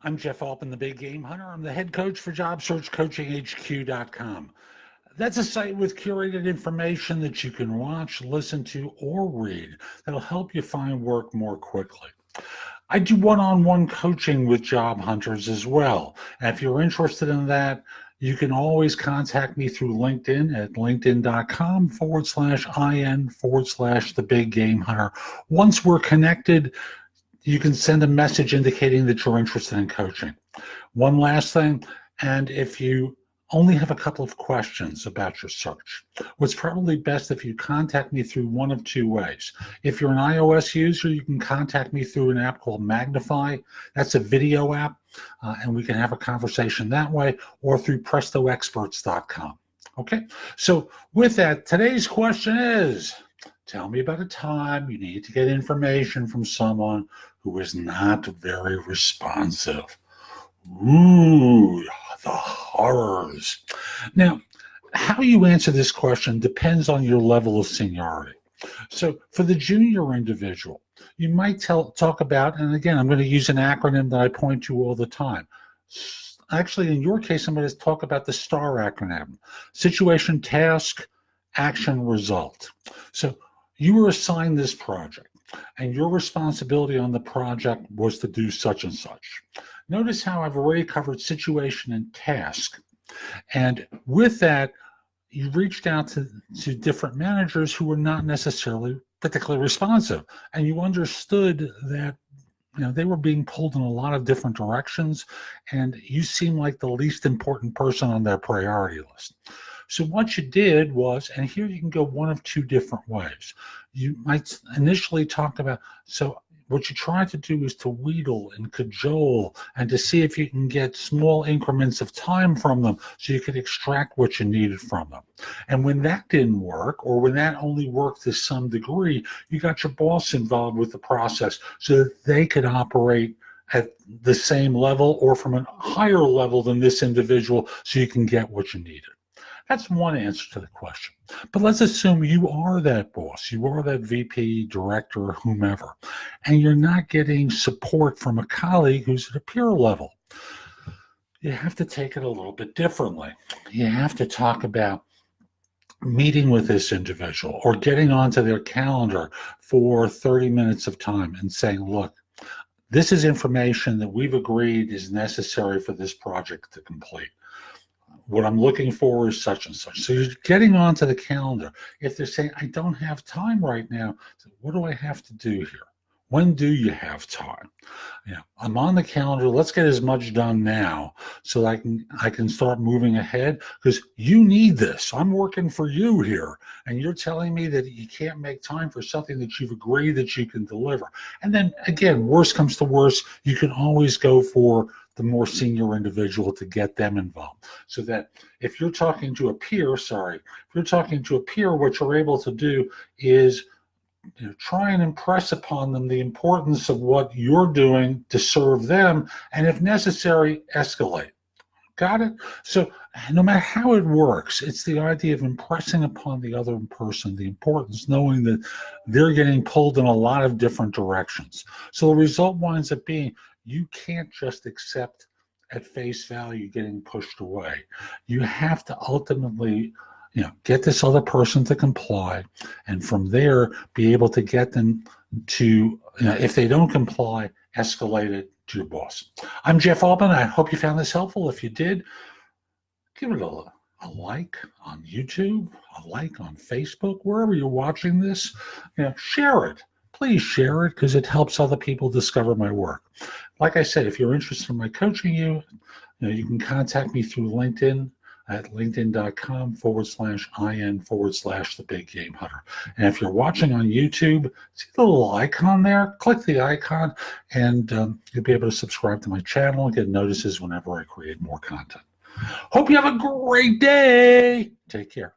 I'm Jeff Altman, the Big Game Hunter. I'm the head coach for JobSearchCoachingHQ.com. That's a site with curated information that you can watch, listen to, or read that'll help you find work more quickly. I do one-on-one coaching with job hunters as well. And if you're interested in that, you can always contact me through LinkedIn at linkedin.com/IN/the Big Game Hunter. Once we're connected, you can send a message indicating that you're interested in coaching. One last thing, and if you only have a couple of questions about your search, what's probably best if you contact me through one of two ways. If you're an iOS user, you can contact me through an app called Magnify. That's a video app, and we can have a conversation that way, or through PrestoExperts.com. Okay, so with that, today's question is, tell me about a time you need to get information from someone who is not very responsive. Ooh, the horrors. Now, how you answer this question depends on your level of seniority. So for the junior individual, you might talk about, and again, I'm going to use an acronym that I point to all the time. Actually, in your case, I'm going to talk about the STAR acronym: situation, task, action, result. So you were assigned this project, and your responsibility on the project was to do such and such. Notice how I've already covered situation and task. And with that, you reached out to different managers who were not necessarily particularly responsive. And you understood that they were being pulled in a lot of different directions, and you seem like the least important person on their priority list. So what you did was, and here you can go one of two different ways. You might initially talk about, so what you try to do is to wheedle and cajole and to see if you can get small increments of time from them so you could extract what you needed from them. And when that didn't work, or when that only worked to some degree, you got your boss involved with the process so that they could operate at the same level or from a higher level than this individual so you can get what you needed. That's one answer to the question. But let's assume you are that boss, you are that VP, director, whomever, and you're not getting support from a colleague who's at a peer level. You have to take it a little bit differently. You have to talk about meeting with this individual or getting onto their calendar for 30 minutes of time and saying, look, this is information that we've agreed is necessary for this project to complete. What I'm looking for is such and such. So you're getting onto the calendar. If they're saying, I don't have time right now, so what do I have to do here? When do you have time? I'm on the calendar. Let's get as much done now so I can start moving ahead, because you need this. I'm working for you here, and you're telling me that you can't make time for something that you've agreed that you can deliver. And then again, worst comes to worst, you can always go for the more senior individual to get them involved. So that if you're talking to a peer, what you're able to do is try and impress upon them the importance of what you're doing to serve them, and if necessary, escalate. Got it? So no matter how it works, it's the idea of impressing upon the other person the importance, knowing that they're getting pulled in a lot of different directions. So the result winds up being, you can't just accept at face value getting pushed away. You have to ultimately get this other person to comply, and from there be able to get them to, if they don't comply, escalate it to your boss. I'm Jeff Altman. I hope you found this helpful. If you did, give it a like on YouTube, a like on Facebook, wherever you're watching this. Share it. Please share it, because it helps other people discover my work. Like I said, if you're interested in my coaching, you can contact me through LinkedIn at linkedin.com/IN/the Big Game Hunter. And if you're watching on YouTube, see the little icon there? Click the icon, and you'll be able to subscribe to my channel and get notices whenever I create more content. Hope you have a great day. Take care.